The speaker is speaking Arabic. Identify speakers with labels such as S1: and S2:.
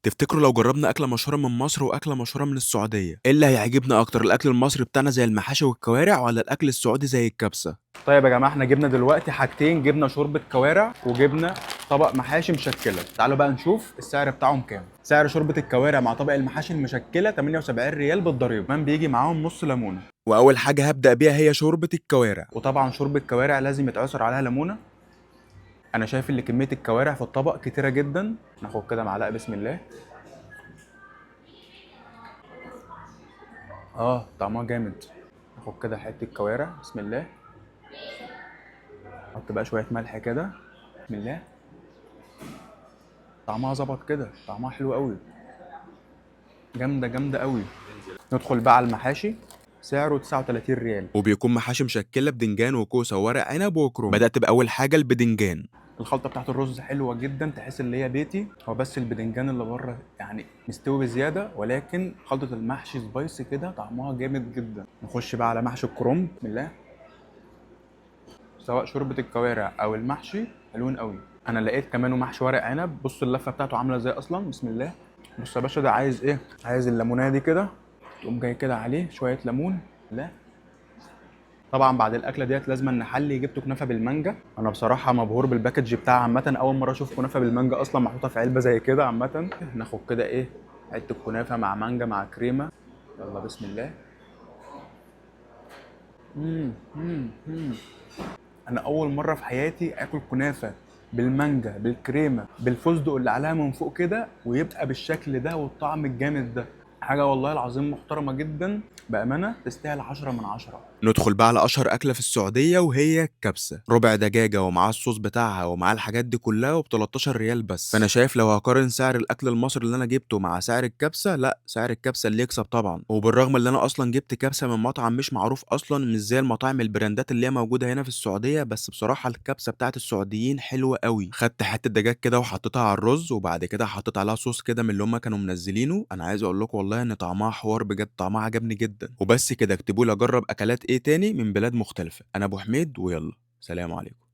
S1: تفتكروا لو جربنا اكله مشهوره من مصر واكله مشهوره من السعوديه، ايه اللي هيعجبنا اكتر؟ الاكل المصري بتاعنا زي المحاشي والكوارع ولا الاكل السعودي زي الكبسه؟
S2: طيب يا جماعه، احنا جبنا دلوقتي حاجتين، جبنا شوربه كوارع وجبنا طبق محاشي مشكله. تعالوا بقى نشوف السعر بتاعهم كام. سعر شوربه الكوارع مع طبق المحاشي المشكله 78 ريال بالضريبه، كمان بيجي معاهم نص ليمونه.
S1: واول حاجه هبدا بيها هي شوربه الكوارع.
S2: وطبعا شوربه الكوارع لازم يتعصر عليها ليمونه. انا شايف ان كميه الكوارع في الطبق كتيره جدا. ناخد كده معلقه، بسم الله. طعمها جامد. ناخد كده حته كوارع، بسم الله. نحط بقى شويه ملح كده، بسم الله. طعمها ظبط كده، طعمها حلو قوي، جامده جامده قوي. ندخل بقى على المحاشي. سعره 39 ريال.
S1: وبيكون محاشي مشكله بدنجان وكوسه وورق عنب وكروم. بدات باول حاجه البدنجان.
S2: الخلطه بتاعت الرز حلوه جدا، تحس ان هي بيتي. هو بس البدنجان اللي بره يعني مستوي بزياده، ولكن خلطه المحشي سبايسي كده، طعمها جامد جدا. نخش بقى على محشي الكرنب، بسم الله. سواء شوربه الكوارع او المحشي حلوين قوي. انا لقيت كمان محشي ورق عنب. بص اللفه بتاعته عامله ازاي اصلا، بسم الله. بص يا باشا، ده عايز ايه؟ عايز الليمونه دي كده، تقوم جاي كده عليه شويه ليمون. لا، طبعا بعد الاكله ديت لازم نحلي. جبت كنافه بالمانجا. انا بصراحه مبهور بالباكج بتاعها عامه، اول مره اشوف كنافه بالمانجا اصلا محطوطه في علبه زي كده عامه. ناخد كده ايه، حته كنافه مع مانجا مع كريمه. يلا بسم الله. مم. مم. مم. انا اول مره في حياتي اكل كنافه بالمانجا بالكريمه بالفستق اللي عليها من فوق كده، ويبقى بالشكل ده والطعم الجامد ده. حاجه والله العظيم محترمه جدا، بامانه تستاهل 10 من 10.
S1: ندخل بقى على اشهر اكله في السعوديه وهي الكبسه. ربع دجاجه ومعاه الصوص بتاعها ومعاه الحاجات دي كلها وب 13 ريال بس. فانا شايف لو هقارن سعر الاكل المصري اللي انا جبته مع سعر الكبسه، لا سعر الكبسه اللي يكسب طبعا. وبالرغم ان انا اصلا جبت كبسه من مطعم مش معروف اصلا، مش زي المطاعم البراندات اللي هي موجوده هنا في السعوديه، بس بصراحه الكبسه بتاعت السعوديين حلوه قوي. خدت حته دجاج كده وحطيتها على الرز، وبعد كده حطيت عليها صوص كده من اللي هم كانوا منزلينه. انا عايز اقول لكم والله ان طعمها حوار بجد، طعمها عجبني جدا. وبس كده، اكتبوا لي اجرب اكلات ايه تاني من بلاد مختلفة. انا ابو حميد، ويلا سلام عليكم.